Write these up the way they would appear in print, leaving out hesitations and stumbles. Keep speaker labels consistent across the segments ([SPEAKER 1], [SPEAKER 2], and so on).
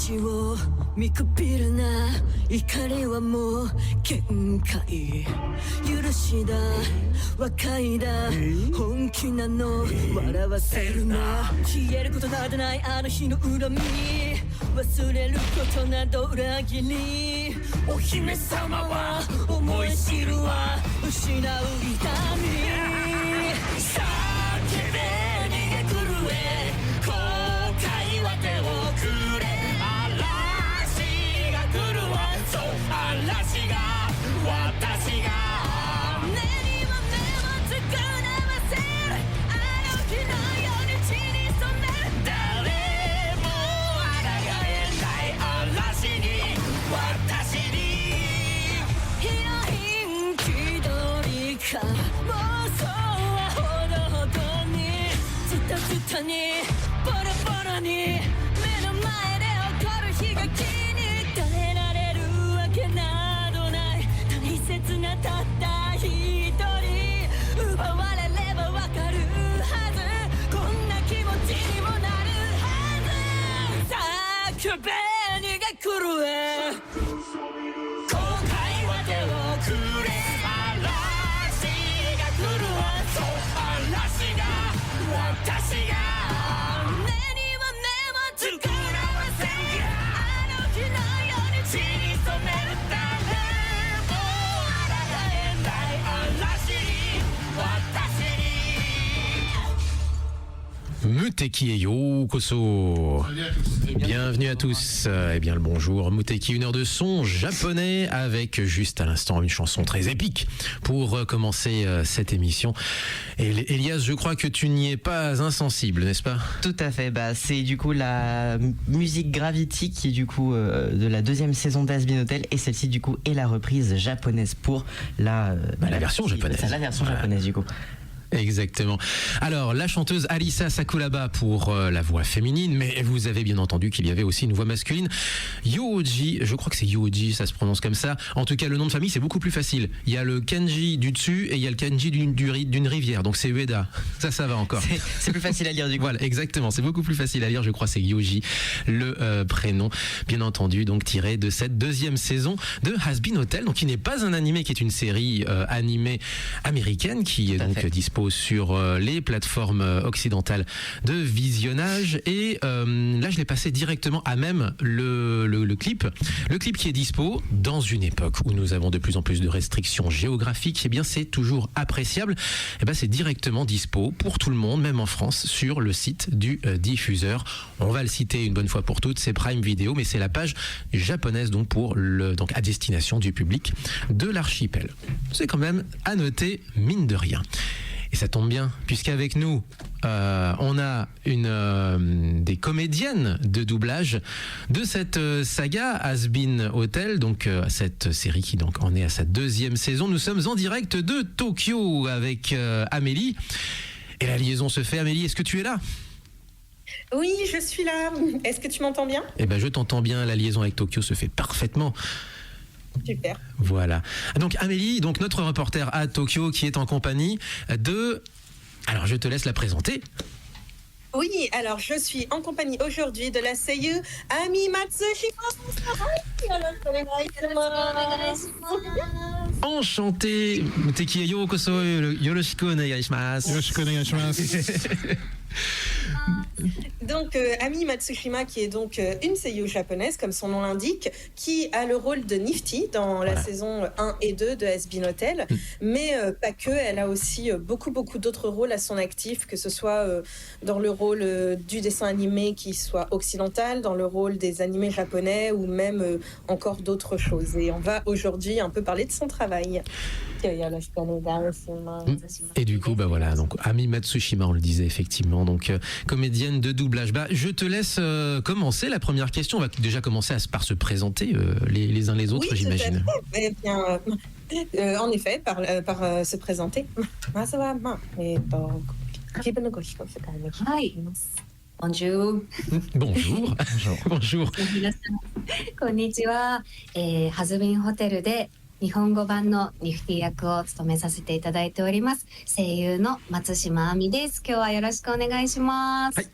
[SPEAKER 1] ちを見くびるな怒りはもう限界許しだ和解だ本気なの笑わせるな消えることなどないあの日の恨み忘れることなど裏切りお姫様は思い知るわ失う痛み叫べ逃げ狂え後悔は手をくれ嵐が来るわそう嵐が私が根にも根もつくなわせるあの日のように血に染める誰も抗えない嵐に私にヒロイン気取りか妄想はほどほどにズタズタにボロボロに目の前で起こる日が気に耐えられるわけなどない大切なたった一人奪われればわかるはずこんな気持ちにもなるはず叫べ逃げ狂え後悔は手をくれ嵐が来るわそう嵐が私が根にも根もつくなわせあの日のように血に染める誰も抗えない嵐に私に
[SPEAKER 2] Muteki et Yokoso. Bienvenue à tous. Eh bien le bonjour. Muteki, 1 heure de son japonais avec juste à l'instant une chanson très épique pour commencer cette émission. Et Elias, je crois que tu n'y es pas insensible, n'est-ce pas?
[SPEAKER 3] Tout à fait. Bah, c'est du coup la musique Gravity qui est du coup de la 2e saison d'Has-Been Hotel et celle-ci du coup est la reprise japonaise pour la
[SPEAKER 2] version japonaise.
[SPEAKER 3] C'est la version japonaise du coup.
[SPEAKER 2] Exactement. Alors, la chanteuse Alisa Sakuraba pour la voix féminine, mais vous avez bien entendu qu'il y avait aussi une voix masculine. Yoji, je crois que c'est Yoji, ça se prononce comme ça. En tout cas, le nom de famille, c'est beaucoup plus facile. Il y a le kanji du dessus et il y a le kanji d'une rivière. Donc, c'est Ueda. Ça va encore.
[SPEAKER 3] C'est plus facile à lire du coup.
[SPEAKER 2] Voilà, exactement. C'est beaucoup plus facile à lire. Je crois c'est Yoji, le prénom. Bien entendu, donc tiré de cette 2e saison de Has-Been Hotel. Donc, qui n'est pas un animé, qui est une série animée américaine qui est donc dispo sur les plateformes occidentales de visionnage et là je l'ai passé directement à même le clip qui est dispo dans une époque où nous avons de plus en plus de restrictions géographiques. Et bien c'est toujours appréciable. Et ben c'est directement dispo pour tout le monde, même en France, sur le site du diffuseur. On va le citer une bonne fois pour toutes, c'est Prime Video, mais c'est la page japonaise donc donc à destination du public de l'archipel. C'est quand même à noter, mine de rien. Et ça tombe bien, puisqu'avec nous, on a des comédiennes de doublage de cette saga Has-Been Hotel, donc cette série qui donc en est à sa 2e saison. Nous sommes en direct de Tokyo avec Amélie. Et la liaison se fait. Amélie, est-ce que tu es là ?
[SPEAKER 4] Oui, je suis là. Est-ce que tu m'entends bien ?
[SPEAKER 2] Eh ben, je t'entends bien. La liaison avec Tokyo se fait parfaitement.
[SPEAKER 4] Super.
[SPEAKER 2] Voilà. Donc Amélie, donc notre reporter à Tokyo qui est en compagnie de... Alors je te laisse la présenter.
[SPEAKER 4] Oui, alors je suis en compagnie aujourd'hui de la seiyuu Ami Matsushima.
[SPEAKER 2] Enchanté. Muteki yokoso yoroshiku onegai shimasu. Yoroshiku onegai shimasu.
[SPEAKER 4] Donc Ami Matsushima qui est donc une seiyuu japonaise comme son nom l'indique, qui a le rôle de Nifty dans la saison 1 et 2 de Has-Been Hotel, mais pas que, elle a aussi beaucoup d'autres rôles à son actif, que ce soit dans le rôle du dessin animé qui soit occidental, dans le rôle des animés japonais ou même encore d'autres choses. Et on va aujourd'hui un peu parler de son travail.
[SPEAKER 2] Et du coup, bah voilà, donc Ami Matsushima, on le disait effectivement, donc comédienne de doublage. Bah, je te laisse commencer la première question. On va déjà commencer par se présenter les uns les autres, oui, j'imagine.
[SPEAKER 4] Eh bien, en effet, par se présenter.
[SPEAKER 5] Bonjour.
[SPEAKER 2] Bonjour. Bonjour.
[SPEAKER 5] こんにちは。Has-Been Hotel で日本語版のニフティ役を務めさせていただいております。声優の松島亜美です。今日はよろしくお願いします。
[SPEAKER 4] はい。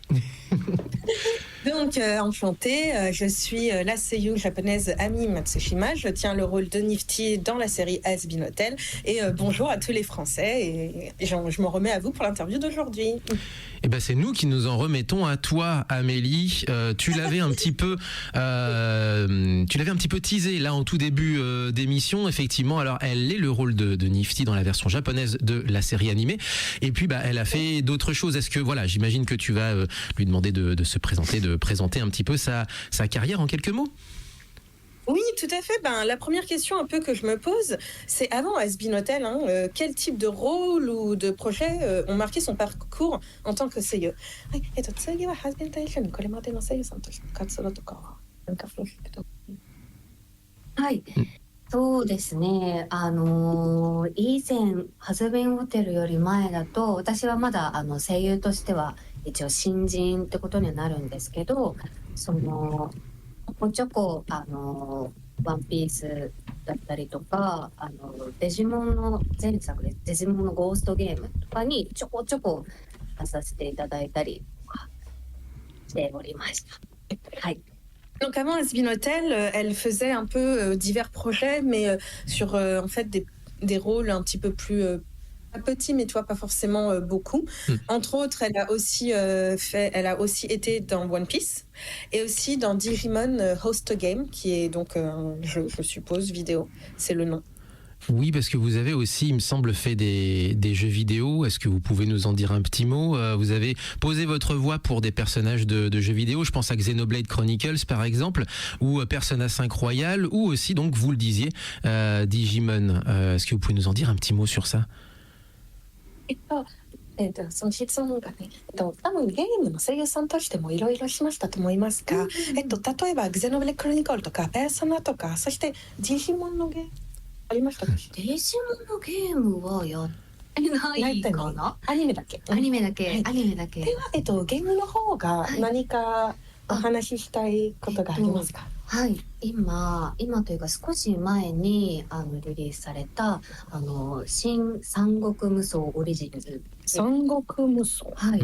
[SPEAKER 4] Donc, enchantée, je suis la seiyuu japonaise Ami Matsushima. Je tiens le rôle de Nifty dans la série Has Been Hotel. Et bonjour à tous les Français. Et je m'en remets à vous pour l'interview d'aujourd'hui.
[SPEAKER 2] Eh ben c'est nous qui nous en remettons à toi, Amélie. Tu l'avais un petit peu, teasé là en tout début d'émission. Effectivement, alors elle est le rôle de Nifty dans la version japonaise de la série animée. Et puis elle a fait d'autres choses. Est-ce que voilà, j'imagine que tu vas lui demander de se présenter, de présenter un petit peu sa carrière en quelques mots.
[SPEAKER 4] Oui, tout à fait. La première question un peu que je me pose, c'est avant Has Been Hotel, quel type de rôle ou de projet ont marqué son parcours en tant que seiyuu?
[SPEAKER 5] はい。そうですね。以前、ハズビンホテルより前だと、私はまだ声優としては一応新人ってことにはなるんですけど、ちょこちょこワンピースだったりとか、デジモンの前作でデジモンのゴーストゲームとかにちょこちょこ出させていただいたりしておりました。はい。
[SPEAKER 4] Donc avant Has Been Hotel, elle faisait un peu divers projets, mais sur en fait des rôles un petit peu plus pas petits, mais toi pas forcément beaucoup. Entre autres, elle a aussi été dans One Piece et aussi dans Digimon Host Game, qui est donc un jeu, je suppose, vidéo. C'est le nom.
[SPEAKER 2] Oui, parce que vous avez aussi, il me semble, fait des jeux vidéo. Est-ce que vous pouvez nous en dire un petit mot? Vous avez posé votre voix pour des personnages de jeux vidéo. Je pense à Xenoblade Chronicles, par exemple, ou Persona 5 Royal, ou aussi, donc, vous le disiez, Digimon. Est-ce que vous pouvez nous en dire un petit mot sur ça?
[SPEAKER 4] その質問がね、多分ゲームの声優さんとしてもいろいろしましたと思いますが、例えばゼノブレクロニコルとかペーソナとか、そしてディジモンのゲームありましたか？
[SPEAKER 5] デジモンのゲームはやってないかな。
[SPEAKER 4] アニメだけ。
[SPEAKER 5] アニメだけ。
[SPEAKER 4] では、ゲームの方が何かお話ししたいことがありますか？
[SPEAKER 5] はい、今というか少し前にリリースされた新三国無双オリジンズ、
[SPEAKER 4] 三国無双、
[SPEAKER 5] はい、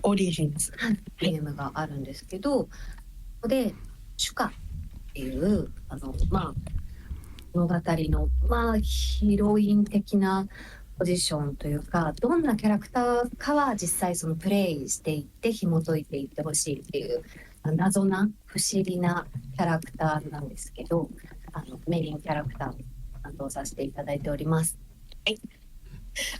[SPEAKER 4] オリジンズ、
[SPEAKER 5] ゲームがあるんですけど、ここでシュカっていう物語のヒロイン的なポジションというか、どんなキャラクターかは実際そのプレイしていって紐解いていってほしいっていう謎な不思議なキャラクターなんですけど、メインキャラクターを担当させていただいております。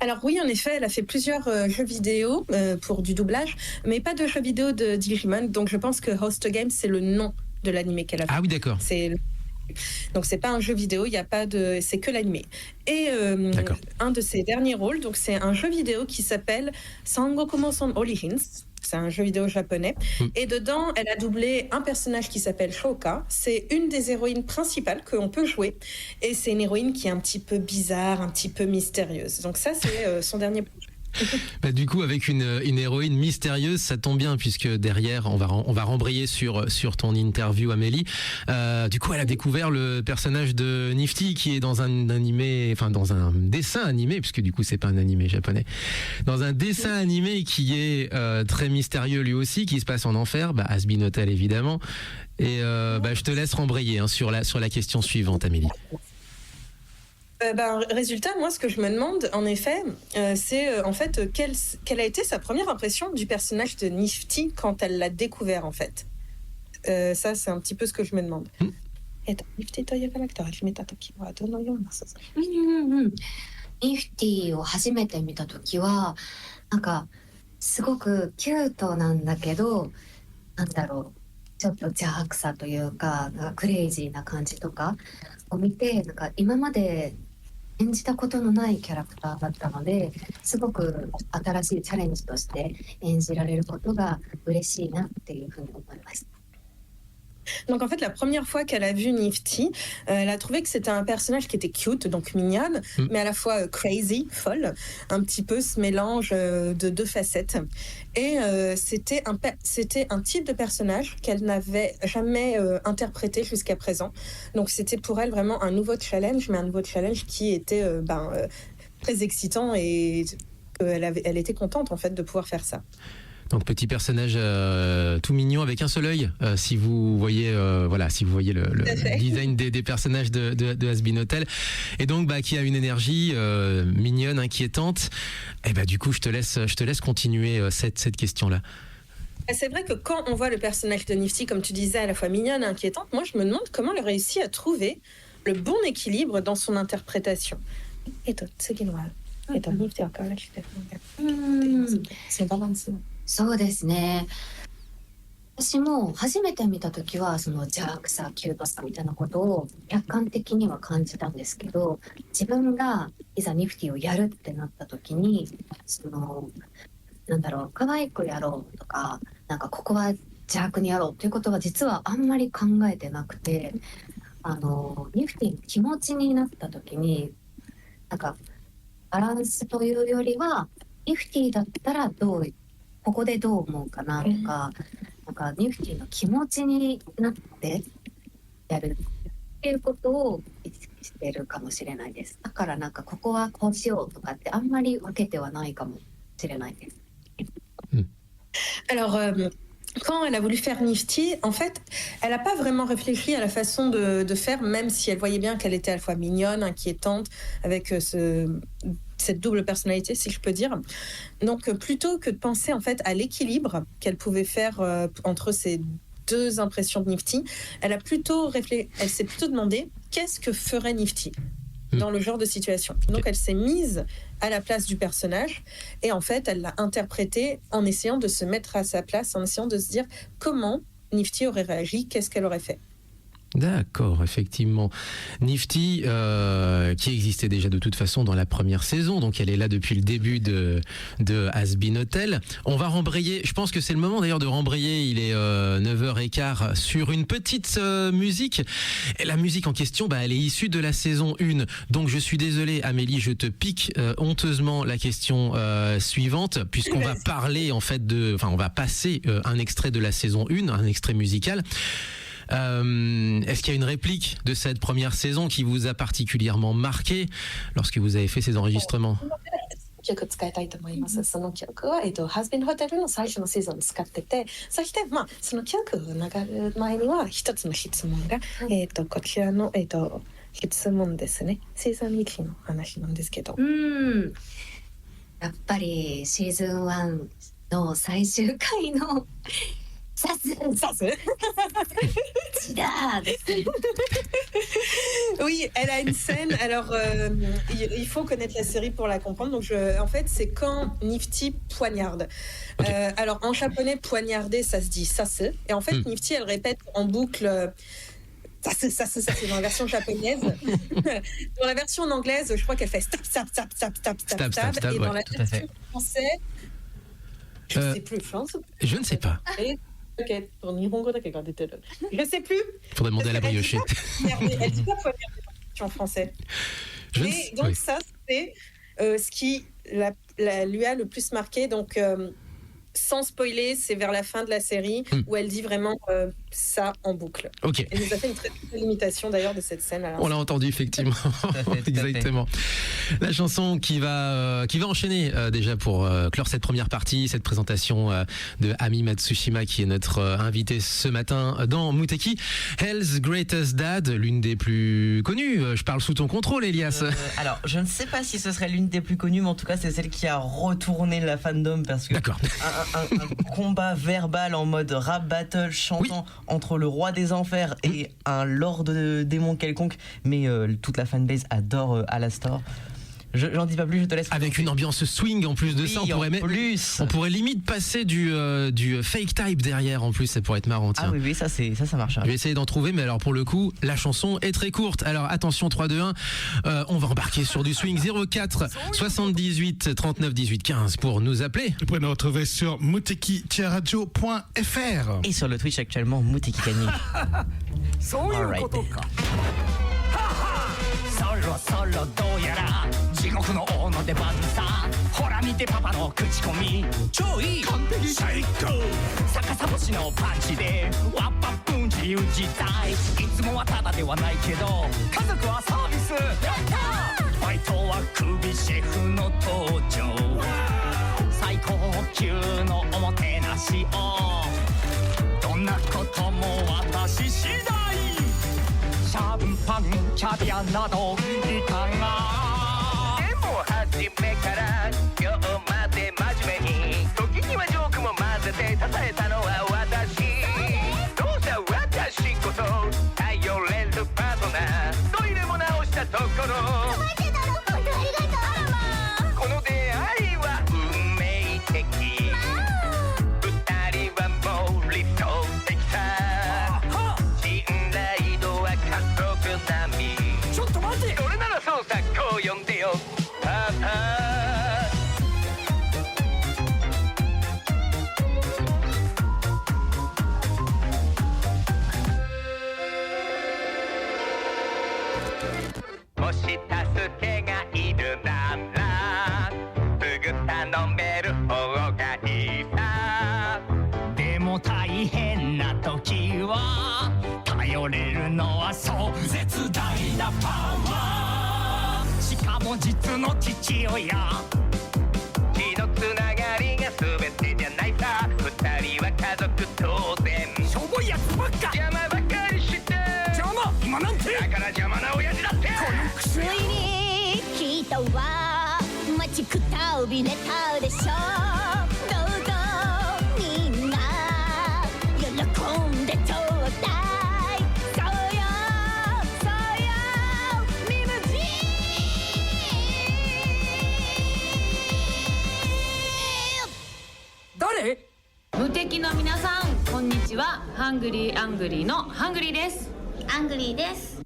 [SPEAKER 4] Alors oui, en effet, elle a fait plusieurs jeux vidéo pour du doublage, mais pas de jeux vidéo de Digimon. Donc je pense que Host Game, c'est le nom de l'animé qu'elle a fait.
[SPEAKER 2] Ah oui, d'accord.
[SPEAKER 4] Donc c'est pas un jeu vidéo, il y a pas de, c'est que l'animé. Et un de ses derniers rôles, donc c'est un jeu vidéo qui s'appelle Sangoku Muson Origins. C'est un jeu vidéo japonais. Et dedans, elle a doublé un personnage qui s'appelle Shoka. C'est une des héroïnes principales qu'on peut jouer. Et c'est une héroïne qui est un petit peu bizarre, un petit peu mystérieuse. Donc ça, c'est son dernier projet.
[SPEAKER 2] Du coup, avec une héroïne mystérieuse, ça tombe bien puisque derrière, on va rembrayer sur ton interview, Amélie. Du coup, elle a découvert le personnage de Nifty qui est dans un animé, enfin dans un dessin animé, puisque du coup, c'est pas un animé japonais, dans un dessin animé qui est très mystérieux lui aussi, qui se passe en enfer, Has Been Hotel évidemment. Et je te laisse rembrayer sur la question suivante, Amélie.
[SPEAKER 4] Résultat, moi, ce que je me demande, en effet, c'est en fait quelle a été sa première impression du personnage de Nifty quand elle l'a découvert, en fait. Ça, c'est un petit peu ce que je me demande. Nifty というキャラクターを始めたときはどのような素材？
[SPEAKER 5] ニフティを初めて見たときは、なんかすごくキュートなんだけど、なんだろう、ちょっと邪悪さというか、なんかクレイジーな感じとかを見て、なんか今まで演じたことのないキャラクターだったので、すごく新しいチャレンジとして演じられることが嬉しいなっていうふうに思いました。
[SPEAKER 4] Donc en fait, la première fois qu'elle a vu Nifty, elle a trouvé que c'était un personnage qui était cute, donc mignonne, mais à la fois crazy, folle, un petit peu ce mélange de deux facettes. Et c'était un type de personnage qu'elle n'avait jamais interprété jusqu'à présent. Donc c'était pour elle vraiment un nouveau challenge, mais un nouveau challenge qui était très excitant et elle était contente en fait de pouvoir faire ça.
[SPEAKER 2] Donc petit personnage tout mignon avec un seul œil. Si vous voyez, si vous voyez le design des personnages de Has Been Hotel, et donc qui a une énergie mignonne, inquiétante. Et du coup, je te laisse continuer cette question-là.
[SPEAKER 4] C'est vrai que quand on voit le personnage de Nifty, comme tu disais, à la fois mignonne et inquiétante, moi je me demande comment elle a réussi à trouver le bon équilibre dans son interprétation. Nifty
[SPEAKER 5] そうですね。私も初めて見た時はその邪悪さ、キュートさみたいなことを客観的には感じたんですけど、自分がいざニフティをやるってなった時に、可愛くやろうとか、ここは邪悪にやろうっていうことは実はあんまり考えてなくて、ニフティの気持ちになった時に、バランスというよりは、ニフティだったらここでどう思うかなとか、ニフティの気持ちになってやるっていうことを意識してるかもしれないです。だからここはこうしようとかってあんまり分けてはないかもしれないです。
[SPEAKER 4] Alors, quand elle a voulu faire Nifty, en fait, elle n'a pas vraiment réfléchi à la façon de faire, même si elle voyait bien qu'elle était à la fois mignonne, inquiétante, avec cette double personnalité, si je peux dire. Donc, plutôt que de penser en fait à l'équilibre qu'elle pouvait faire entre ces deux impressions de Nifty, elle s'est plutôt demandé qu'est-ce que ferait Nifty dans le genre de situation. Donc, elle s'est mise à la place du personnage et en fait, elle l'a interprété en essayant de se mettre à sa place, en essayant de se dire comment Nifty aurait réagi, qu'est-ce qu'elle aurait fait.
[SPEAKER 2] D'accord, effectivement. Nifty, qui existait déjà de toute façon dans la première saison, donc elle est là depuis le début de Has Been Hotel. On va rembrayer, je pense que c'est le moment d'ailleurs de rembrayer, il est 9h15, sur une petite musique. Et la musique en question, elle est issue de la saison 1. Donc je suis désolé Amélie, je te pique honteusement la question suivante, puisqu'on va parler en fait on va passer un extrait de la saison 1, un extrait musical. Est-ce qu'il y a une réplique de cette première saison qui vous a particulièrement marqué lorsque vous avez fait ces enregistrements?
[SPEAKER 4] 曲使いたいと思います。その曲はHas Been Hotel の最初のシーズン使ってて、そしてその曲を流る前には一つの質問がこちらの質問ですね。シーズン1の話なんですけど。
[SPEAKER 5] やっぱりシーズン1の最終回の
[SPEAKER 4] Oui, elle a une scène. Alors, il faut connaître la série pour la comprendre. Donc, en fait, c'est quand Nifty poignarde. Okay. Alors, en japonais, poignarder, ça se dit sasu. Et en fait, Nifty, elle répète en boucle. Ça c'est dans la version japonaise. Dans la version anglaise, je crois qu'elle fait stop, stop, stop, stop, stop, stop, stop. Et dans la version française, je ne sais plus.
[SPEAKER 2] Je ne sais pas.
[SPEAKER 4] Ok, ton nihongo da ke ga deteru. Je sais plus.
[SPEAKER 2] Faudrait demander à la briochée.
[SPEAKER 4] Elle dit pas poignarder en français. Mais donc ça, c'est ce qui lui a le plus marqué. Donc, sans spoiler, c'est vers la fin de la série où elle dit vraiment ça en boucle.
[SPEAKER 2] Ok.
[SPEAKER 4] Elle nous a fait une très belle imitation d'ailleurs de cette scène.
[SPEAKER 2] On l'a entendu effectivement. Exactement. La chanson qui va enchaîner déjà pour clore cette première partie, cette présentation de Ami Matsushima qui est notre invité ce matin dans Muteki. Hell's Greatest Dad, l'une des plus connues. Je parle sous ton contrôle, Elias.
[SPEAKER 3] Alors, je ne sais pas si ce serait l'une des plus connues, mais en tout cas, c'est celle qui a retourné la fandom parce que un combat verbal en mode rap battle chantant entre le roi des enfers et un lord de démon quelconque, mais toute la fanbase adore Alastor. J'en dis pas plus, je te laisse.
[SPEAKER 2] Avec une ambiance swing en plus de ça, on pourrait limite passer du fake type derrière en plus, ça pourrait être marrant. Tiens.
[SPEAKER 3] Ah oui, ça marche.
[SPEAKER 2] Je vais essayer d'en trouver, mais alors pour le coup, la chanson est très courte. Alors attention, 3, 2, 1, on va embarquer sur du swing. 04 78 39 18 15 pour nous appeler.
[SPEAKER 6] Vous pouvez nous retrouver sur muteki-radio.fr
[SPEAKER 3] et sur le Twitch actuellement, Muteki Kani. Alright.
[SPEAKER 1] そろそろどうやら地獄の王の出番さ。ほら見てパパの口コミ超いい完璧最高。逆さ星のパンチでワッパップン自由自在。いつもはタダではないけど家族はサービスやったファイトは首シェフの登場。最高級のおもてなしをどんなことも私次第シャンパンキャビアなどいかがでも初めから今日まで真面目に時にはジョークも混ぜて称えたのは私どうせ私こそ頼れるパートナートイレも直したところこの出会いは運命的二人はもう理想的さ信頼度は家族並みちょっと待ってそれならそうさこう呼んでよパパもし助けがいるならすぐ頼める方がいいさでも大変な時は頼れるのはそう絶大なパワーしかも実の父親血のつながりが全てじゃないさ二人は家族当然しょぼいやつばっか邪魔ばかりして邪魔今なんてだから邪魔な親父だって
[SPEAKER 6] ついに人は待ちくたびれたでしょどうぞみんな喜んでちょうだいそうよそうよリムジン
[SPEAKER 1] 誰
[SPEAKER 7] 無敵の皆さんこんにちは。ハングリーアングリーのハングリーです。
[SPEAKER 6] アングリーです。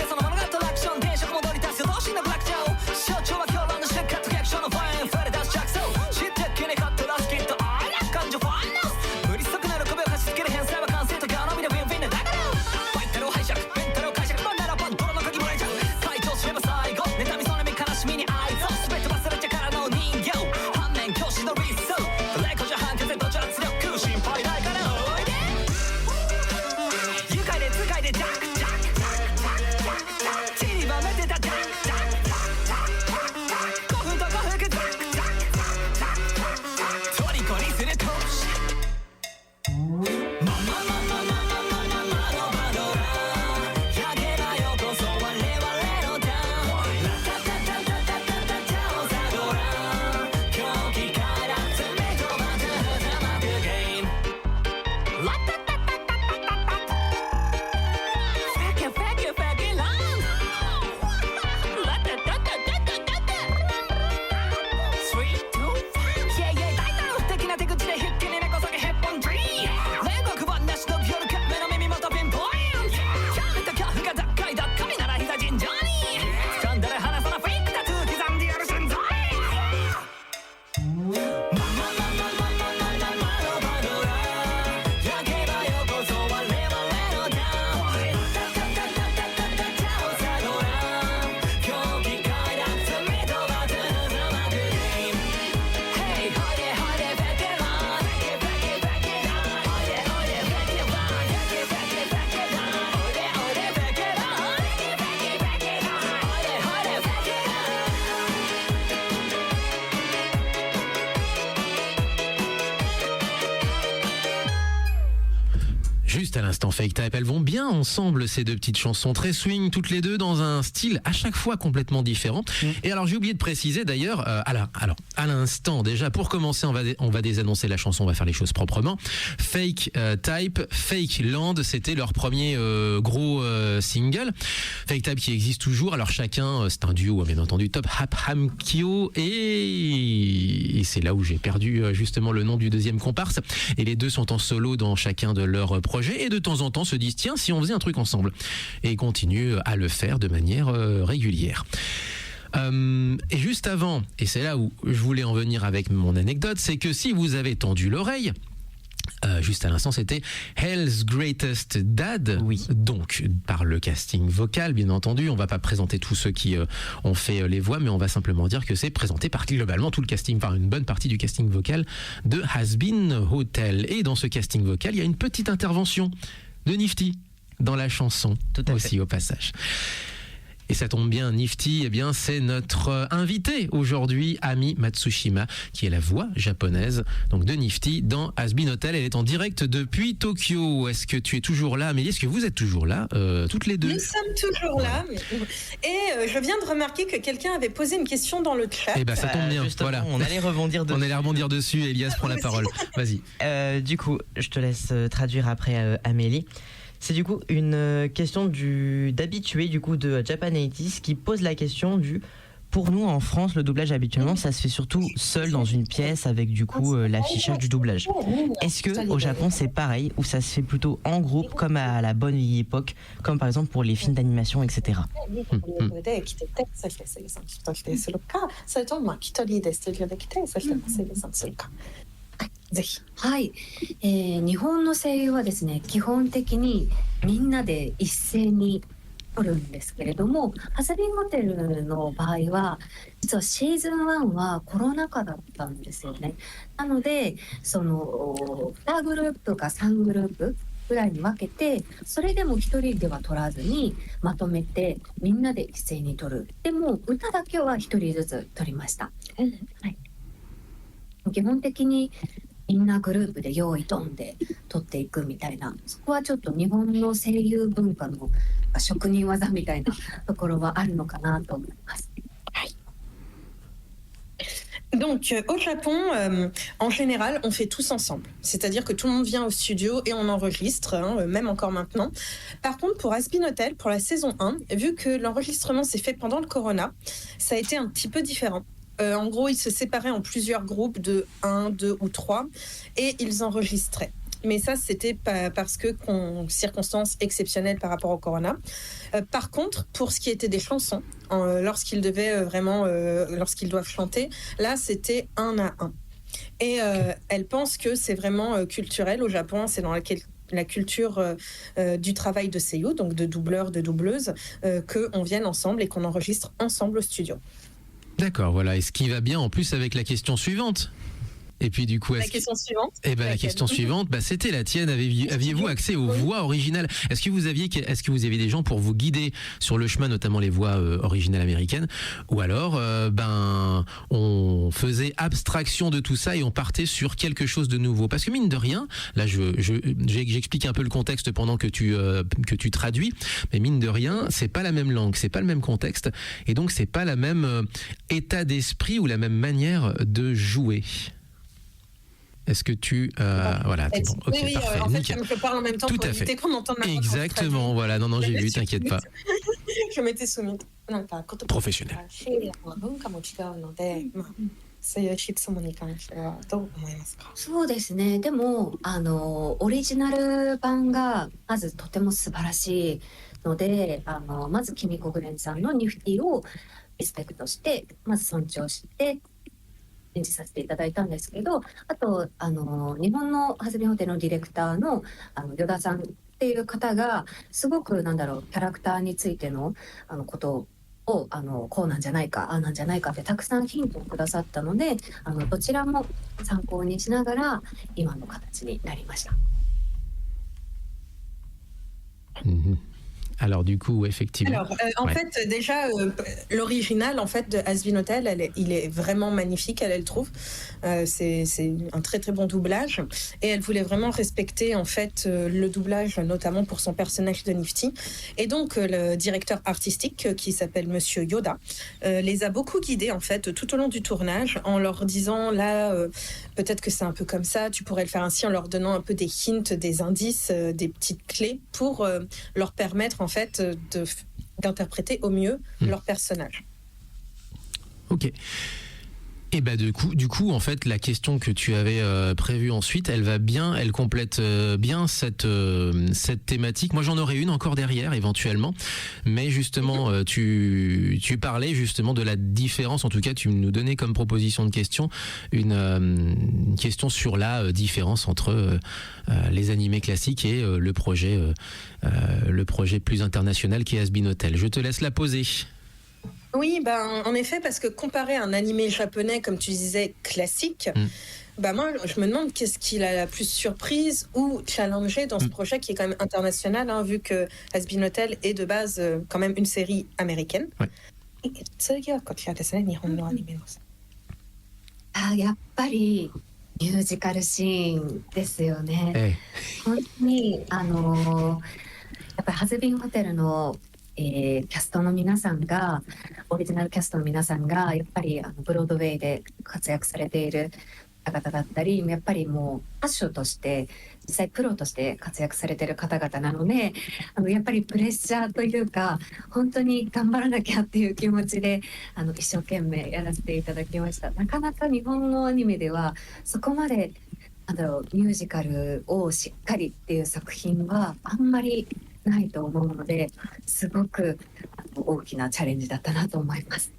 [SPEAKER 1] そのもの
[SPEAKER 2] juste à l'instant Fake Type. Elles vont bien ensemble, ces deux petites chansons, très swing, toutes les deux dans un style à chaque fois complètement différent. Et alors j'ai oublié de préciser d'ailleurs, alors à l'instant déjà, pour commencer on va désannoncer la chanson, on va faire les choses proprement. Fake Type, Fake Land, c'était leur premier gros single. Fake Type qui existe toujours, alors chacun, c'est un duo bien entendu, Top Hap Ham Kyo, et c'est là où j'ai perdu justement le nom du deuxième comparse, et les deux sont en solo dans chacun de leurs projets, et de temps en temps se disent tiens si on faisait un truc ensemble, et ils continuent à le faire de manière régulière. Et juste avant, et c'est là où je voulais en venir avec mon anecdote, c'est que si vous avez tendu l'oreille, juste à l'instant, c'était Hell's Greatest Dad.
[SPEAKER 3] Oui.
[SPEAKER 2] Donc, par le casting vocal, bien entendu. On va pas présenter tous ceux qui ont fait les voix, mais on va simplement dire que c'est présenté par globalement tout le casting, par une bonne partie du casting vocal de Has Been Hotel. Et dans ce casting vocal, il y a une petite intervention de Nifty dans la chanson,
[SPEAKER 3] Tout à
[SPEAKER 2] aussi
[SPEAKER 3] fait.
[SPEAKER 2] au passage. Et ça tombe bien, Nifty, eh bien, c'est notre invité aujourd'hui, Ami Matsushima, qui est la voix japonaise donc de Nifty dans Has Been Hotel. Elle est en direct depuis Tokyo. Est-ce que tu es toujours là, Amélie? Est-ce que vous êtes toujours là, toutes les deux?
[SPEAKER 4] Nous sommes toujours là. Et je viens de remarquer que quelqu'un avait posé une question dans le chat.
[SPEAKER 2] Eh ben, ça tombe bien.
[SPEAKER 3] Justement,
[SPEAKER 2] Voilà.
[SPEAKER 3] on allait rebondir dessus.
[SPEAKER 2] On allait rebondir dessus. Elias prend la parole. Vas-y.
[SPEAKER 3] Du coup, je te laisse traduire après Amélie. C'est du coup une question d'habitué du coup de Japan 80s qui pose la question du pour nous en France le doublage habituellement ça se fait surtout seul dans une pièce avec du coup l'affichage du doublage. Est-ce que au Japon c'est pareil ou ça se fait plutôt en groupe comme à la bonne vieille époque comme par exemple pour les films d'animation etc.
[SPEAKER 4] で来てて、そして声優さんとしてするか、それとも一人でスタジオで来て、そして声優さんするか。はい、ぜひ。
[SPEAKER 5] はい、日本の声優はですね、基本的にみんなで一斉に取るんですけれども、ハサビンホテルの場合は実はシーズン1はコロナ禍だったんですよね。なのでその2グループか3グループぐらいに分けて、それでも一人では取らずにまとめてみんなで一斉に取る。でも歌だけは一人ずつ取りました。はい、基本的にみんなグループで用意ドンで取っていくみたいな、そこはちょっと日本の声優文化の職人技みたいなところはあるのかなと思います。
[SPEAKER 4] Donc au Japon, en général, on fait tous ensemble. C'est-à-dire que tout le monde vient au studio et on enregistre, même encore maintenant. Par contre, pour Has Been Hotel, pour la saison 1, vu que l'enregistrement s'est fait pendant le corona, ça a été un petit peu différent. En gros, ils se séparaient en plusieurs groupes de 1, 2 ou 3 et ils enregistraient. Mais ça, c'était parce que circonstances exceptionnelles par rapport au corona. Par contre, pour ce qui était des chansons, lorsqu'ils doivent chanter, là, c'était 1 à 1. Et elle pense que c'est vraiment culturel au Japon, c'est dans la culture du travail de seiyuu, donc de doubleurs, de doubleuses, qu'on vienne ensemble et qu'on enregistre ensemble au studio.
[SPEAKER 2] D'accord, voilà. Et ce qui va bien en plus avec la question suivante. Et puis du coup,
[SPEAKER 4] la question suivante.
[SPEAKER 2] Eh ben la question suivante, c'était la tienne. Aviez-vous accès aux voix originales? Est-ce que vous aviez des gens pour vous guider sur le chemin, notamment les voix originales américaines, ou alors on faisait abstraction de tout ça et on partait sur quelque chose de nouveau? Parce que mine de rien, là j'explique un peu le contexte pendant que tu traduis, mais mine de rien, c'est pas la même langue, c'est pas le même contexte, et donc c'est pas la même état d'esprit ou la même manière de jouer. Est-ce que tu... voilà, c'est bon, ok,
[SPEAKER 4] oui,
[SPEAKER 2] parfait,
[SPEAKER 4] en fait,
[SPEAKER 2] nickel.
[SPEAKER 4] comme je parle en même temps
[SPEAKER 2] Tout
[SPEAKER 4] pour
[SPEAKER 2] à
[SPEAKER 4] éviter
[SPEAKER 2] fait.
[SPEAKER 4] qu'on entende ma voix.
[SPEAKER 2] Exactement, voilà, non, j'ai vu, t'inquiète pas.
[SPEAKER 4] Je mettais sous mute.
[SPEAKER 2] Professionnel.
[SPEAKER 4] 文化も違うので、そういう質問に関してはどう思いますか？
[SPEAKER 5] そうですね。でもオリジナル版がまずとても素晴らしいので、まずキミコグレンさんのニフティをリスペクトして、まず尊重して演じさせていただいたんですけど、あと日本のハズビンホテルのディレクターの与田さんっていう方がすごくキャラクターについてのことをこうなんじゃないかああなんじゃないかってたくさんヒントをくださったので、どちらも参考にしながら今の形になりました。
[SPEAKER 2] Alors du coup, effectivement.
[SPEAKER 4] Alors, en fait, déjà, l'original en fait de Hazbin Hotel, il est vraiment magnifique, elle trouve. C'est un très très bon doublage, et elle voulait vraiment respecter en fait le doublage, notamment pour son personnage de Nifty. Et donc, le directeur artistique, qui s'appelle Monsieur Yoda, les a beaucoup guidés en fait tout au long du tournage, en leur disant là, peut-être que c'est un peu comme ça, tu pourrais le faire ainsi, en leur donnant un peu des hints, des indices, des petites clés pour leur permettre en fait d'interpréter au mieux leur personnage.
[SPEAKER 2] Ok. Et bah du coup, en fait, la question que tu avais prévue ensuite, elle complète bien cette thématique. Moi, j'en aurais une encore derrière, éventuellement. Mais justement, tu parlais justement de la différence. En tout cas, tu nous donnais comme proposition de question une question sur la différence entre les animés classiques et le projet plus international qui est Hazbin Hotel. Je te laisse la poser.
[SPEAKER 4] Oui, en effet, parce que comparé à un animé japonais, comme tu disais, classique, moi, je me demande qu'est-ce qui l'a la plus surprise ou challengé dans ce projet qui est quand même international, hein, vu que Hazbin Hotel est de base quand même une série américaine.
[SPEAKER 2] Ouais.
[SPEAKER 4] 次はこちらですね、日本のアニメの。
[SPEAKER 5] やっぱりミュージカルシーンですよね。本当にやっぱりハズビンホテルのキャストの皆さんが、オリジナルキャストの皆さんがやっぱりブロードウェイで活躍されている方々だったり、やっぱりもう歌手として実際プロとして活躍されている方々なので、やっぱりプレッシャーというか、本当に頑張らなきゃっていう気持ちで一生懸命やらせていただきました。なかなか日本のアニメではそこまでミュージカルをしっかりっていう作品はあんまりないと思うので、すごく大きなチャレンジだったなと思います。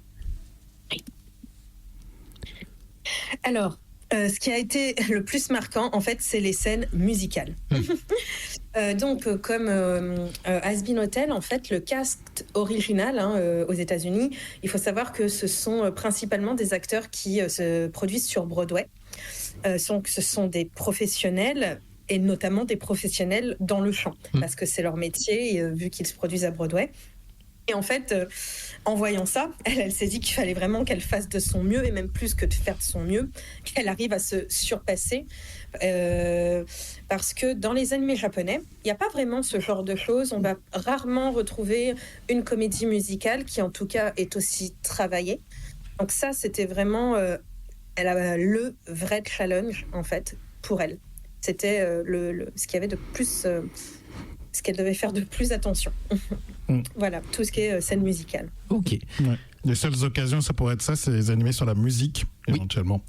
[SPEAKER 4] Alors, ce qui a été le plus marquant, en fait, c'est les scènes musicales. Donc, comme Hazbin Hotel, en fait, le cast original aux États-Unis, il faut savoir que ce sont principalement des acteurs qui se produisent sur Broadway. Ce sont des professionnels, et notamment des professionnels dans le chant, parce que c'est leur métier, vu qu'ils se produisent à Broadway. Et en fait, en voyant ça, elle s'est dit qu'il fallait vraiment qu'elle fasse de son mieux, et même plus que de faire de son mieux, qu'elle arrive à se surpasser. Parce que dans les animés japonais, il n'y a pas vraiment ce genre de choses. On va rarement retrouver une comédie musicale qui, en tout cas, est aussi travaillée. Donc ça, c'était vraiment le vrai challenge, en fait, pour elle. C'était ce qu'il y avait de plus... ce qu'elle devait faire de plus attention. Voilà, tout ce qui est scène musicale.
[SPEAKER 2] Ok.
[SPEAKER 8] Ouais. Les seules occasions, ça pourrait être ça, c'est les animés sur la musique, éventuellement,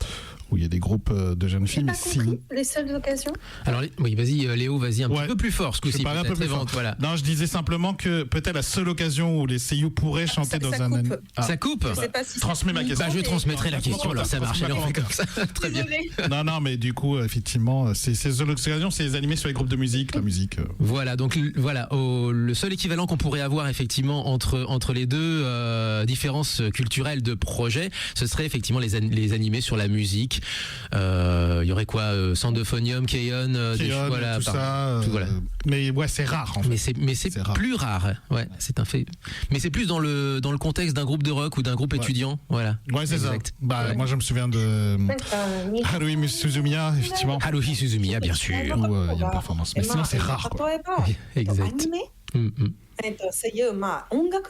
[SPEAKER 8] où il y a des groupes de jeunes filles.
[SPEAKER 4] Mais si... Les seules occasions.
[SPEAKER 2] Alors, oui, vas-y, Léo, vas-y un petit peu plus fort ce coup-ci.
[SPEAKER 8] Un peu plus fort. Voilà. Non, je disais simplement que peut-être la seule occasion où les seiyuu pourraient chanter dans un anime.
[SPEAKER 2] Ça coupe.
[SPEAKER 4] Je sais pas si
[SPEAKER 8] transmets ma question.
[SPEAKER 2] Je transmettrai la question, alors ça marche, on fait comme ça. Très bien.
[SPEAKER 8] Non, mais du coup, effectivement, c'est ces seules occasions, c'est les animés sur les groupes de musique, la musique.
[SPEAKER 2] Voilà, donc le seul équivalent qu'on pourrait avoir effectivement entre les deux différences culturelles de projet, ce serait effectivement les animés sur la musique. Il y aurait quoi, Sandophonium, Keion, voilà,
[SPEAKER 8] tout ça.
[SPEAKER 2] Voilà.
[SPEAKER 8] Mais ouais, c'est rare. En fait.
[SPEAKER 2] Mais c'est plus rare. Ouais, c'est un fait. Mais c'est plus dans le contexte d'un groupe de rock ou d'un groupe étudiant. Voilà.
[SPEAKER 8] Ouais, c'est exact. Ça. Moi, je me souviens de Haruhi Suzumiya, effectivement.
[SPEAKER 2] Haruhi Suzumiya, bien sûr.
[SPEAKER 8] Où il y a une performance. Mais sinon, c'est rare. Quoi.
[SPEAKER 2] Exact.
[SPEAKER 4] 声優音楽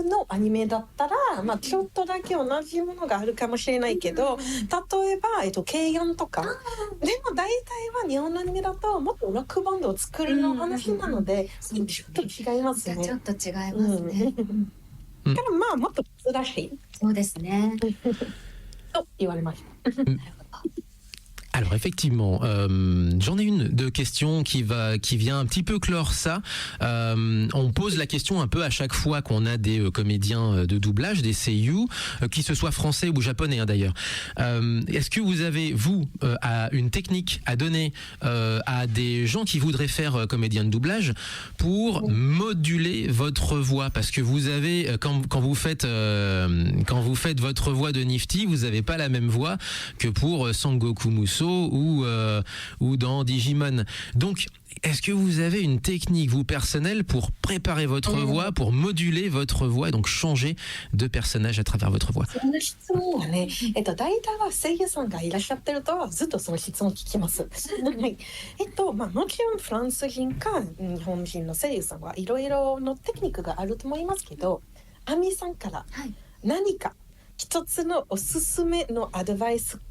[SPEAKER 4] のアニメだったら、ちょっとだけ同じものがあるかもしれないけど、例えば軽音とかでも大体は日本のアニメだともっとロックバンドを作るの話なので、ちょっと違いますね。
[SPEAKER 5] ちょっと違いますね。
[SPEAKER 4] だからもっと珍しい。
[SPEAKER 5] そうですね。
[SPEAKER 4] と言われました。
[SPEAKER 2] Alors effectivement, j'en ai une de questions qui vient un petit peu clore ça. On pose la question un peu à chaque fois qu'on a des comédiens de doublage, des seiyuu, qui se soient français ou japonais d'ailleurs. Est-ce que vous avez, une technique à donner à des gens qui voudraient faire comédien de doublage pour moduler votre voix? Parce que vous avez, quand vous faites votre voix de Nifty, vous n'avez pas la même voix que pour Sangoku Muso Naruto ou dans Digimon. Donc, est-ce que vous avez une technique, vous, personnelle, pour préparer votre voix, pour moduler votre voix et donc changer de personnage à travers votre voix?
[SPEAKER 4] そんな質問はね、大体は声優さんがいらっしゃってるとずっとその質問を聞きます。はいもちろんフランス人か日本人の声優さんはいろいろのテクニックがあると思いますけど、アミさんから何か一つのおすすめのアドバイスか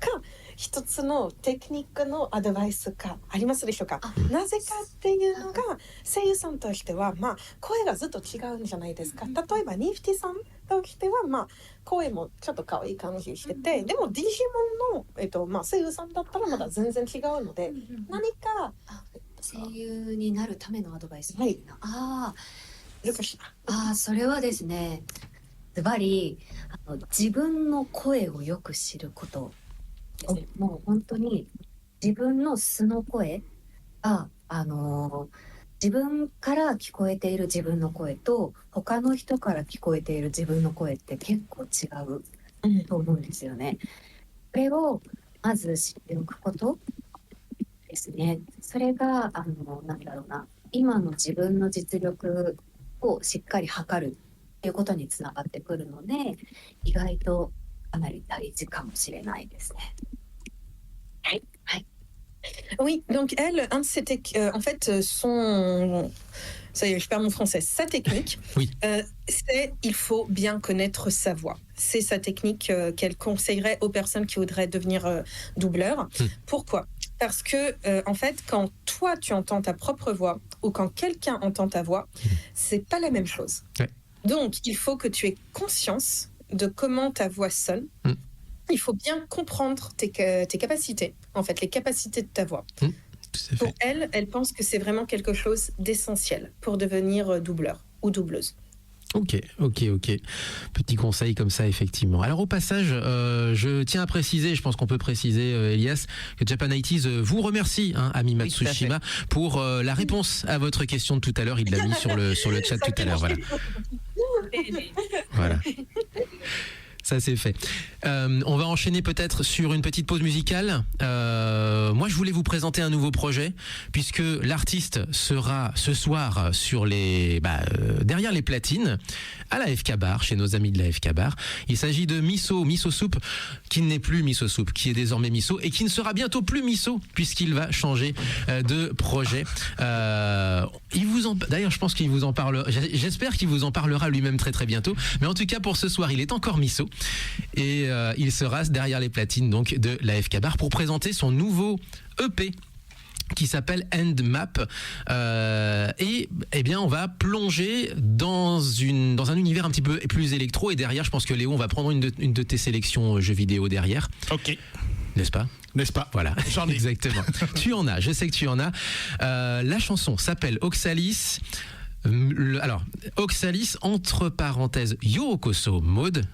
[SPEAKER 4] 一つのテクニックのアドバイスかありますでしょうか。なぜかっていうのが声優さんとしては声がずっと違うんじゃないですか。例えばニフティさんとしては声もちょっと可愛い感じしてて、でもディジモンの声優さんだったらまだ全然違うので、何か
[SPEAKER 5] 声優になるためのアドバイス。
[SPEAKER 4] はい。
[SPEAKER 5] それはですね、ズバリ自分の声をよく知ることですね。もう本当に自分の素の声が自分から聞こえている自分の声と他の人から聞こえている自分の声って結構違うと思うんですよね。これをまず知っておくことですね。それがなんだろうな、今の自分の実力をしっかり測るっていうことにつながってくるので、意外とかなり大事かもしれないですね。はい。
[SPEAKER 4] Oui, donc elle, en fait, ça y est, je perds mon français. Sa technique, c'est il faut bien connaître sa voix. C'est sa technique qu'elle conseillerait aux personnes qui voudraient devenir doubleurs. Pourquoi ? Parce que, en fait, quand toi, tu entends ta propre voix ou quand quelqu'un entend ta voix, c'est pas la même chose.
[SPEAKER 2] Ouais.
[SPEAKER 4] Donc, il faut que tu aies conscience de comment ta voix sonne. Il faut bien comprendre tes capacités, en fait, les capacités de ta voix. Pour elle pense que c'est vraiment quelque chose d'essentiel pour devenir doubleur ou doubleuse.
[SPEAKER 2] Ok. Petit conseil comme ça, effectivement. Alors au passage, je tiens à préciser, je pense qu'on peut préciser, Elias, que Japan 80s vous remercie, Ami Matsushima, pour la réponse à votre question de tout à l'heure. Il l'a mis sur le chat tout à l'heure. Voilà. Ça c'est fait. On va enchaîner peut-être sur une petite pause musicale. Moi je voulais vous présenter un nouveau projet puisque l'artiste sera ce soir sur derrière les platines à la FK Bar, chez nos amis de la FK Bar. Il s'agit de Miso Soup, qui n'est plus Miso Soup, qui est désormais Miso et qui ne sera bientôt plus Miso puisqu'il va changer de projet. D'ailleurs je pense qu'il vous en parlera, j'espère qu'il vous en parlera lui-même très très bientôt, mais en tout cas pour ce soir il est encore Miso. Et il sera derrière les platines donc de la FK Bar pour présenter son nouveau EP qui s'appelle End Map et bien on va plonger dans un univers un petit peu plus électro et derrière je pense que Léo on va prendre une de tes sélections jeux vidéo derrière.
[SPEAKER 8] Ok.
[SPEAKER 2] N'est-ce pas ? Voilà,
[SPEAKER 8] j'en ai.
[SPEAKER 2] Exactement. Tu en as, je sais que tu en as. La chanson s'appelle Oxalis. Alors, Oxalis entre parenthèses Yokoso Mode.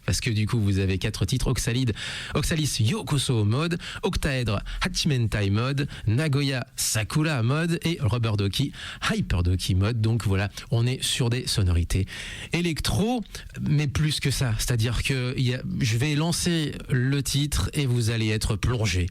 [SPEAKER 2] Parce que du coup, vous avez 4 titres, Oxalis Yokoso Mode, Octaèdre Hachimentai Mode, Nagoya Sakura Mode et Rubber Doki Hyper Doki Mode. Donc voilà, on est sur des sonorités électro, mais plus que ça. C'est-à-dire que je vais lancer le titre et vous allez être plongé.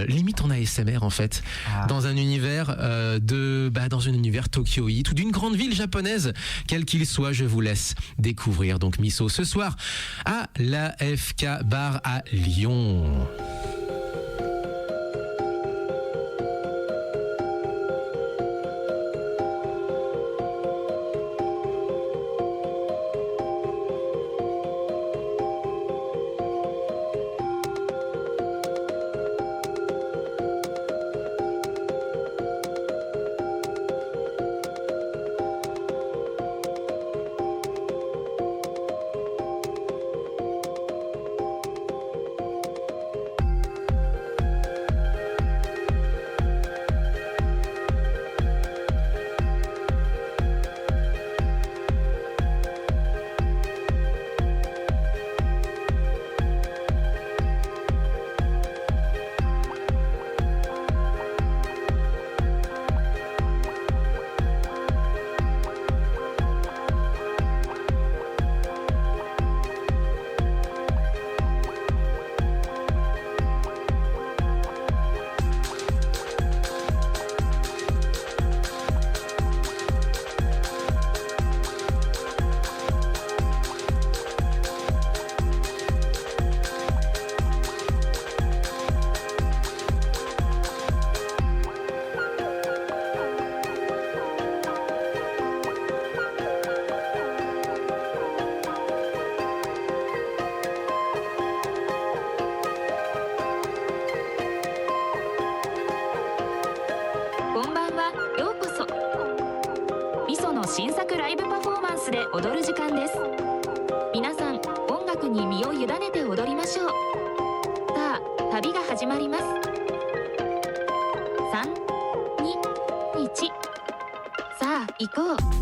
[SPEAKER 2] Limite en ASMR en fait, dans un univers dans un univers Tokyoïte ou d'une grande ville japonaise, quel qu'il soit, je vous laisse découvrir. Donc Miso ce soir à la FK Bar à Lyon.
[SPEAKER 9] スで踊る時間です。皆さん音楽に身を委ねて踊りましょう。さあ旅が始まります。3、2、1、さあ行こう。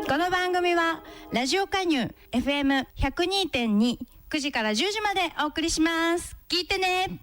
[SPEAKER 10] この番組はラジオ加入 FM102.2 9時から10時までお送りします。聞いてね。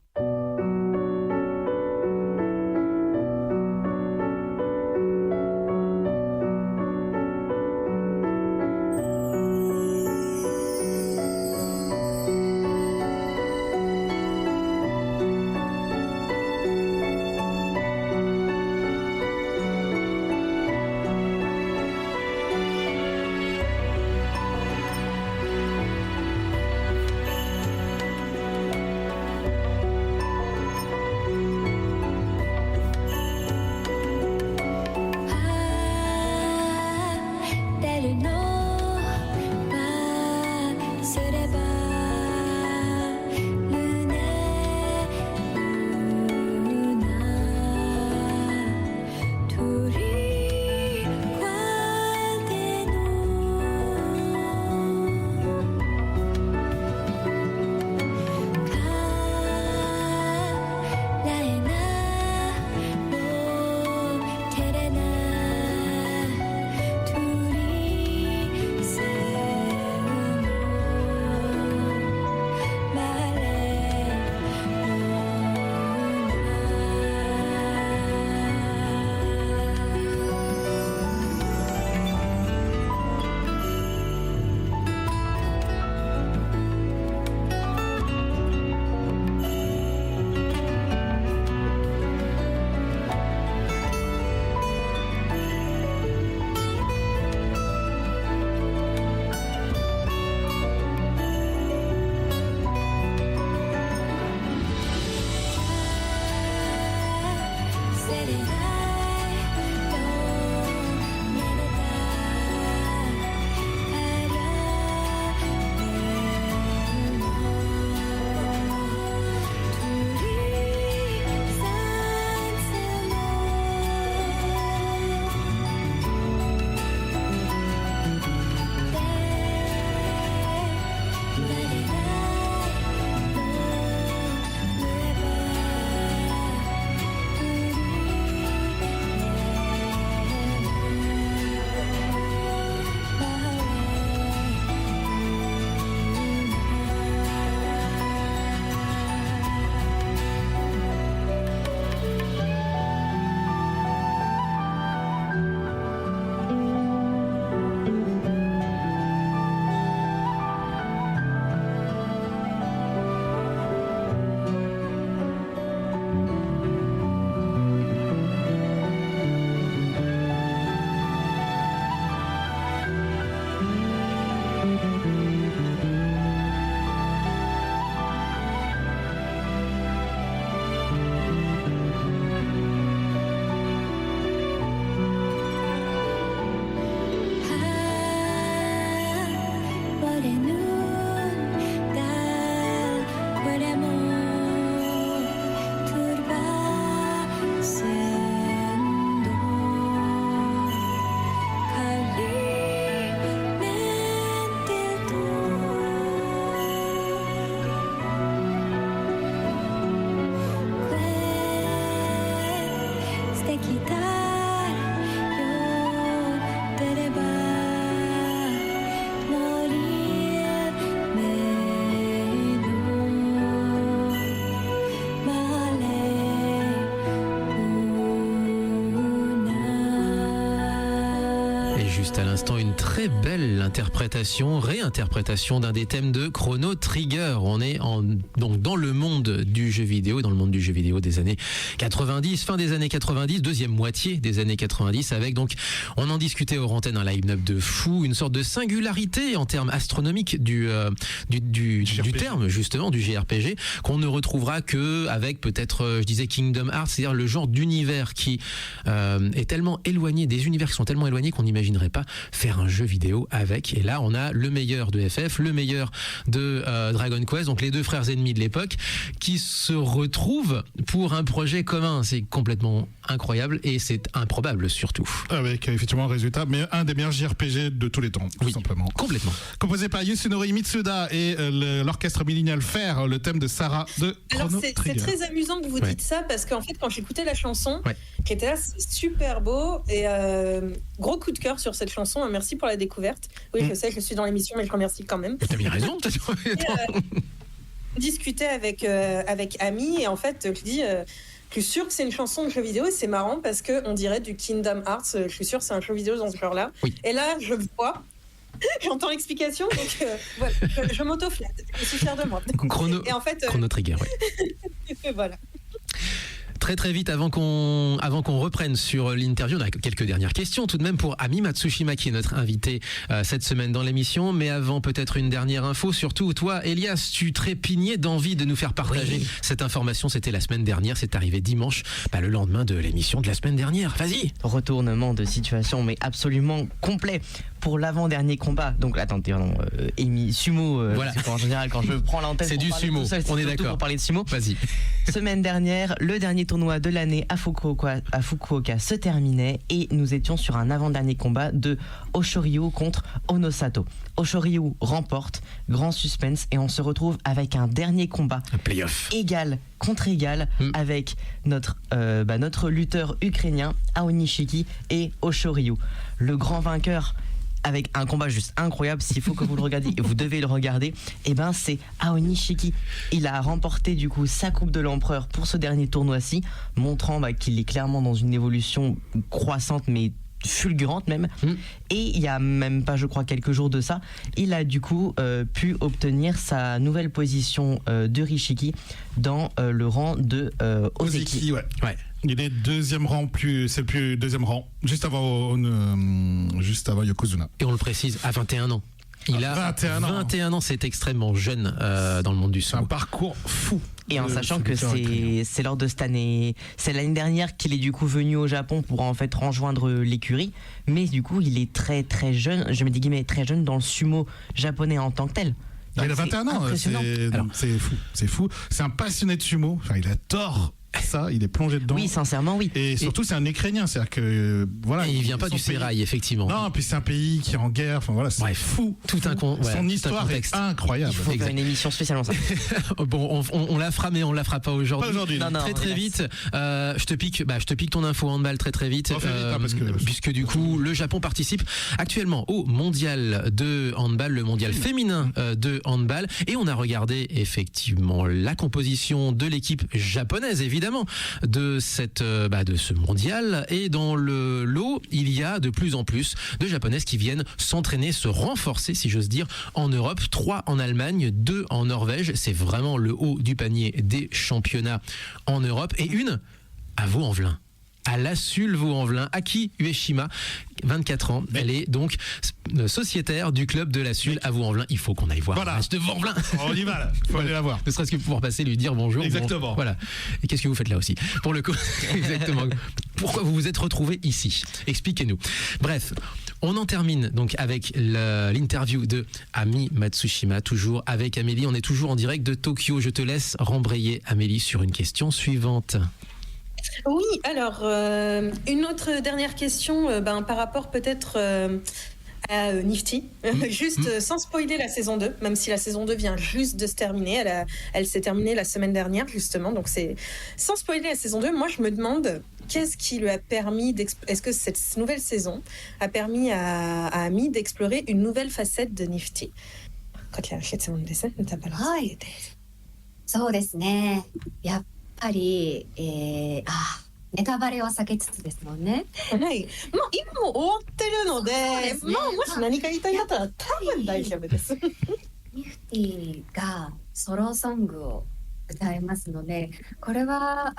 [SPEAKER 11] きたら寄ってれば乗り目のまれ
[SPEAKER 2] Et juste à l'instant, une très belle réinterprétation d'un des thèmes de Chrono Trigger. On est donc dans le monde du jeu vidéo, des années 90, fin des années 90, deuxième moitié des années 90, avec donc, on en discutait hors antenne, un line-up de fou, une sorte de singularité en termes astronomiques du terme, justement, du JRPG, qu'on ne retrouvera que avec peut-être, je disais Kingdom Hearts, c'est-à-dire le genre d'univers qui est tellement éloigné, des univers qui sont tellement éloignés qu'on n'imaginerait pas faire un jeu vidéo avec. Et là, on a le meilleur de FF, le meilleur de Dragon Quest, donc les deux frères ennemis de l'époque, qui se retrouvent pour un projet commun. C'est complètement incroyable et c'est improbable surtout.
[SPEAKER 8] Avec effectivement un résultat, mais un des meilleurs JRPG de tous les temps, tout simplement.
[SPEAKER 2] Complètement.
[SPEAKER 8] Composé par Yasunori Mitsuda et l'orchestre Millennial Fair, le thème de Sarah de Chrono
[SPEAKER 4] Alors
[SPEAKER 8] Trigger.
[SPEAKER 4] c'est très amusant que vous dites ça parce qu'en fait quand j'écoutais la chanson, j'étais là, c'est super beau et gros coup de cœur sur cette chanson. Merci pour la découverte. Oui, je sais, je suis dans l'émission, mais je remercie quand même.
[SPEAKER 2] T'as bien raison.
[SPEAKER 4] Discuter avec Ami et en fait je dis je suis sûre que c'est une chanson de jeu vidéo et c'est marrant parce que on dirait du Kingdom Hearts. Je suis sûre que c'est un jeu vidéo dans ce genre-là. Et là je vois. J'entends l'explication, donc voilà, je m'auto-flatte. Je suis fière de moi. Et en fait,
[SPEAKER 2] Chrono Trigger,
[SPEAKER 4] voilà.
[SPEAKER 2] Très très vite, avant qu'on reprenne sur l'interview, on a quelques dernières questions tout de même pour Ami Matsushima qui est notre invité cette semaine dans l'émission. Mais avant, peut-être une dernière info, surtout toi Elias, tu trépignais d'envie de nous faire partager cette information. C'était la semaine dernière, c'est arrivé dimanche, le lendemain de l'émission de la semaine dernière. Vas-y.
[SPEAKER 3] Retournement de situation mais absolument complet pour l'avant-dernier combat. Donc attendez, sumo,
[SPEAKER 2] voilà.
[SPEAKER 3] En général quand je prends l'antenne
[SPEAKER 2] c'est du sumo, on est d'accord.
[SPEAKER 3] Pour parler de sumo.
[SPEAKER 2] Vas-y.
[SPEAKER 3] Semaine dernière, le dernier tournoi de l'année à Fukuoka se terminait et nous étions sur un avant-dernier combat de Oshoryu contre Onosato. Oshoryu remporte, grand suspense, et on se retrouve avec un dernier combat.
[SPEAKER 2] Un playoff.
[SPEAKER 3] Égal contre égal avec notre lutteur ukrainien Aonishiki et Oshoryu. Le grand vainqueur, avec un combat juste incroyable, s'il faut que vous le regardiez, vous devez le regarder, c'est Aonishiki. Il a remporté du coup sa coupe de l'empereur pour ce dernier tournoi-ci, montrant qu'il est clairement dans une évolution croissante mais fulgurante même. Et il y a même pas, je crois, quelques jours de ça, il a du coup pu obtenir sa nouvelle position de Rishiki dans le rang de Ozeki.
[SPEAKER 8] Ouais. Il est deuxième rang, deuxième rang, juste avant Yokozuna.
[SPEAKER 2] Et on le précise, à 21 ans. Il a 21 ans, c'est extrêmement jeune dans le monde du sumo.
[SPEAKER 8] C'est un parcours fou.
[SPEAKER 3] Et en sachant que c'est lors de cette année, c'est l'année dernière qu'il est du coup venu au Japon pour en fait rejoindre l'écurie, mais du coup il est très très jeune, je mets des guillemets, très jeune dans le sumo japonais en tant que tel.
[SPEAKER 8] Il a 21 ans, c'est fou. C'est un passionné de sumo, il adore ça, il est plongé dedans.
[SPEAKER 3] Oui, sincèrement, oui.
[SPEAKER 8] Et surtout, c'est un Ukrainien, c'est-à-dire que voilà.
[SPEAKER 2] Et il vient pas du sérail, effectivement.
[SPEAKER 8] Non, puis c'est un pays qui est en guerre. C'est fou. Son histoire est incroyable.
[SPEAKER 3] Il faut faire une émission spécialement ça.
[SPEAKER 2] Bon, on la fera, mais on la fera pas aujourd'hui.
[SPEAKER 8] Pas aujourd'hui.
[SPEAKER 2] Très vite. Je te pique ton info handball très vite. Puisque du coup, le Japon participe actuellement au mondial de handball, le mondial féminin de handball, et on a regardé effectivement la composition de l'équipe japonaise, évidemment, de ce mondial, et dans le lot il y a de plus en plus de japonaises qui viennent s'entraîner, se renforcer si j'ose dire en Europe. 3 en Allemagne, 2 en Norvège, c'est vraiment le haut du panier des championnats en Europe. Et une à Vaux-en-Velin, à la Sul Vaux-en-Velin, Aki Ueshima, 24 ans. Elle est donc sociétaire du club de la Sul à Vaux-en-Velin. Il faut qu'on aille voir.
[SPEAKER 8] Voilà.
[SPEAKER 2] De Vaux-en-Velin.
[SPEAKER 8] On y va là. Il faut aller la voir.
[SPEAKER 2] Ne serait-ce que pouvoir passer, lui dire bonjour.
[SPEAKER 8] Exactement.
[SPEAKER 2] Bon, voilà. Et qu'est-ce que vous faites là aussi? Pour le coup, exactement. Pourquoi vous vous êtes retrouvés ici? Expliquez-nous. Bref. On en termine donc avec l'interview de Ami Matsushima, toujours avec Amélie. On est toujours en direct de Tokyo. Je te laisse rembrayer, Amélie, sur une question suivante.
[SPEAKER 4] Oui, alors, une autre dernière question par rapport peut-être à Nifty, juste sans spoiler la saison 2, même si la saison 2 vient juste de se terminer. Elle s'est terminée la semaine dernière, justement. Donc, c'est sans spoiler la saison 2. Moi, je me demande qu'est-ce qui lui a permis est-ce que cette nouvelle saison a permis à Ami d'explorer une nouvelle facette de Nifty.
[SPEAKER 5] そうですね。やっぱり、ネタバレは避けつつですもんね。
[SPEAKER 4] はい。もう今も終わってるので、まあもし何か言いたいんだったら多分大丈夫です。
[SPEAKER 5] ニフティがソロソングを歌いますので、これは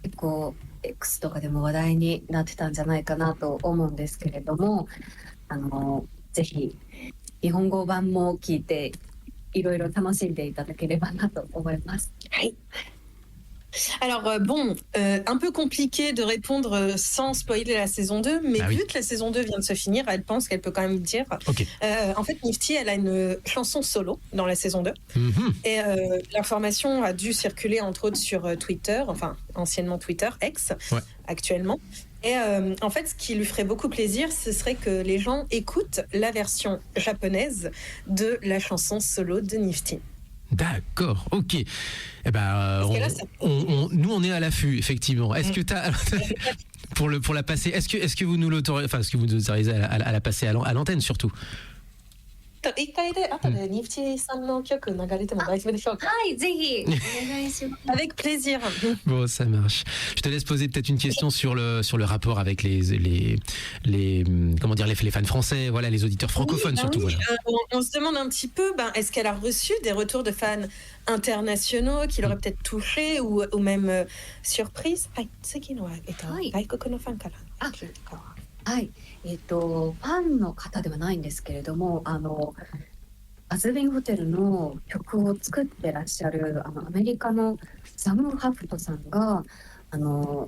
[SPEAKER 5] 結構 X とかでも話題になってたんじゃないかなと思うんですけれども、ぜひ日本語版も聞いていろいろ楽しんでいただければなと思います。
[SPEAKER 4] はい。Alors un peu compliqué de répondre sans spoiler la saison 2, mais vu que la saison 2 vient de se finir, elle pense qu'elle peut quand même dire. En fait, Nifty, elle a une chanson solo dans la saison 2. Et l'information a dû circuler entre autres sur Twitter, enfin anciennement Twitter, X, actuellement. Et en fait, ce qui lui ferait beaucoup plaisir, ce serait que les gens écoutent la version japonaise de la chanson solo de Nifty.
[SPEAKER 2] D'accord, ok. Eh ben, nous on est à l'affût, effectivement. Est-ce que pour la passer, est-ce que vous nous l'autorisez, enfin, est-ce que vous nous autorisez à la passer à l'antenne surtout?
[SPEAKER 4] 一回で後でニフティさんの曲流れても大丈夫でしょうか？
[SPEAKER 5] はい、ぜひお願いします。
[SPEAKER 4] Avec plaisir.
[SPEAKER 2] Bon, ça marche. Je te laisse poser peut-être une question sur le rapport avec les comment dire, les fans français, voilà, les auditeurs francophones surtout. Voilà.
[SPEAKER 4] On se demande un petit peu, est-ce qu'elle a reçu des retours de fans internationaux qui l'auraient peut-être touché ou même surprise? はい、次のは外国のファンから。
[SPEAKER 5] はい、ファンの方ではないんですけれども、アズビンホテルの曲を作ってらっしゃるアメリカのサム・ハフトさんが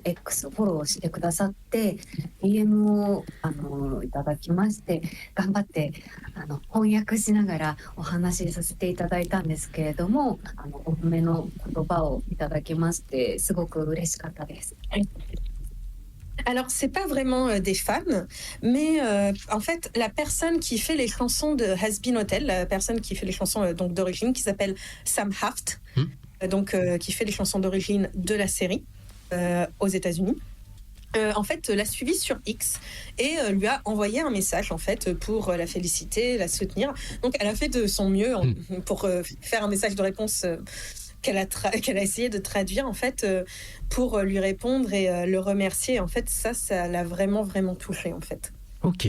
[SPEAKER 5] X をフォローしてくださって DM をいただきまして、頑張って翻訳しながらお話しさせていただいたんですけれども、お褒めの言葉をいただきましてすごく嬉しかったです。
[SPEAKER 4] Alors, c'est pas vraiment des fans, mais en fait, la personne qui fait les chansons de Has-Been Hotel, la personne qui fait les chansons donc d'origine, qui s'appelle Sam Haft, donc qui fait les chansons d'origine de la série aux États-Unis, en fait, l'a suivie sur X et lui a envoyé un message en fait pour la féliciter, la soutenir. Donc, elle a fait de son mieux pour faire un message de réponse. Qu'elle a essayé de traduire en fait pour lui répondre et le remercier. En fait, ça l'a vraiment touché en fait.
[SPEAKER 2] Ok.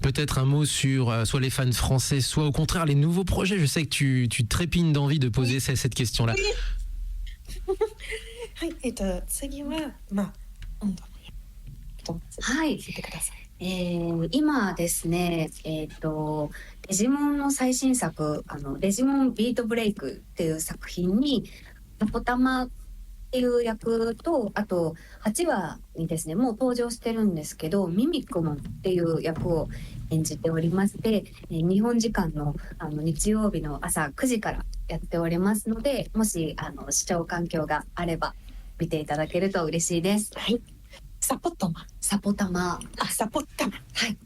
[SPEAKER 2] Peut-être un mot sur soit les fans français, soit au contraire les nouveaux projets. Je sais que tu trépignes d'envie de poser cette question-là.
[SPEAKER 4] はい、次は
[SPEAKER 5] はい、聞いてください。今ですね、デジモンの最新作デジモンビートブレイクっていう作品にサポタマっていう役と、あと8話にですねもう登場してるんですけどミミクモンっていう役を演じておりまして、日本時間の日曜日の朝9時からやっておりますので、もし視聴環境があれば見ていただけると嬉しいです。
[SPEAKER 4] はい。サポタマ。はい。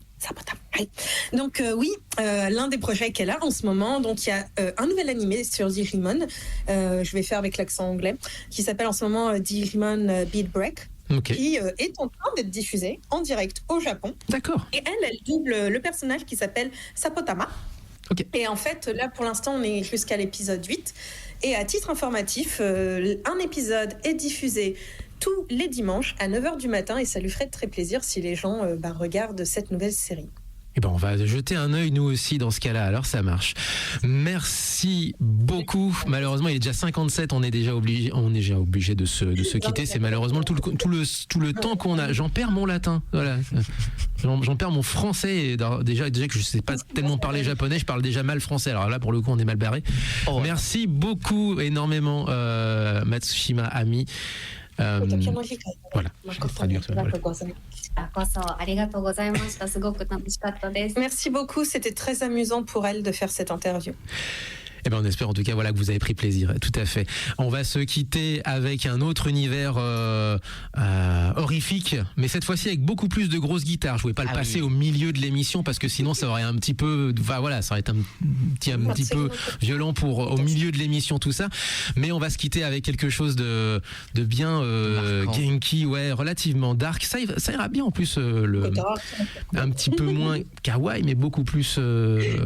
[SPEAKER 4] Donc oui, l'un des projets qu'elle a en ce moment, donc il y a un nouvel animé sur Digimon, je vais faire avec l'accent anglais, qui s'appelle en ce moment Digimon Beat Break, qui est en train d'être diffusé en direct au Japon.
[SPEAKER 2] D'accord.
[SPEAKER 4] Et elle double le personnage qui s'appelle Sapotama. Et en fait, là pour l'instant, on est jusqu'à l'épisode 8. Et à titre informatif, un épisode est diffusé tous les dimanches à 9h du matin et ça lui ferait très plaisir si les gens regardent cette nouvelle série.
[SPEAKER 2] Eh ben, on va jeter un œil nous aussi dans ce cas-là, alors ça marche. Merci beaucoup. Malheureusement, il est déjà 57, on est déjà obligé de se quitter. C'est malheureusement tout le temps qu'on a. J'en perds mon latin, voilà. J'en perds mon français. Et déjà que je sais pas tellement parler japonais, je parle déjà mal français. Alors là, pour le coup, on est mal barré. Merci beaucoup, énormément, Matsushima Ami. Voilà, je vais traduire ça.
[SPEAKER 4] Merci beaucoup, c'était très amusant pour elle de faire cette interview.
[SPEAKER 2] Eh ben on espère en tout cas voilà que vous avez pris plaisir, tout à fait. On va se quitter avec un autre univers horrifique, mais cette fois-ci avec beaucoup plus de grosses guitares. Je voulais pas le passer au milieu de l'émission parce que sinon ça aurait un petit peu, enfin voilà, ça aurait été un petit peu violent pour au milieu de l'émission tout ça. Mais on va se quitter avec quelque chose de bien genki, ouais, relativement dark. Ça ira bien en plus un petit peu moins kawaii mais beaucoup plus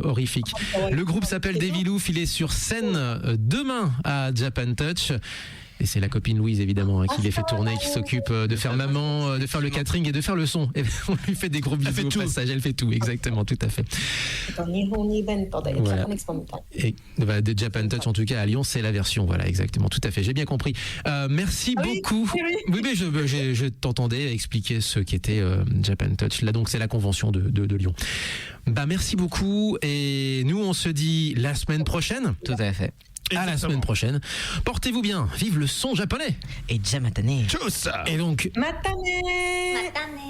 [SPEAKER 2] horrifique. Le groupe s'appelle Deviloof, il est sur scène demain à Japan Touch. Et c'est la copine Louise évidemment qui les fait tourner, qui s'occupe de faire maman, de faire le catering et de faire le son. Et on lui fait des gros bisous au passage, elle fait tout, exactement, tout à fait. Voilà. Et de Japan Touch en tout cas à Lyon, c'est la version, voilà, exactement, tout à fait, j'ai bien compris. Merci beaucoup. Oui, mais je t'entendais expliquer ce qu'était Japan Touch. Là donc c'est la convention de Lyon. Bah merci beaucoup et nous on se dit la semaine prochaine.
[SPEAKER 3] Tout à fait.
[SPEAKER 2] À la semaine prochaine. Portez-vous bien. Vive le son japonais.
[SPEAKER 3] Et Jamatane.
[SPEAKER 8] Tchuss.
[SPEAKER 2] Et donc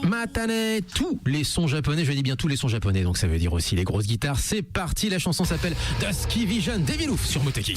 [SPEAKER 2] Matane. Tous les sons japonais. Je dis bien tous les sons japonais. Donc ça veut dire aussi les grosses guitares. C'est parti. La chanson s'appelle Dusky Vision, Deviloof sur Moteki.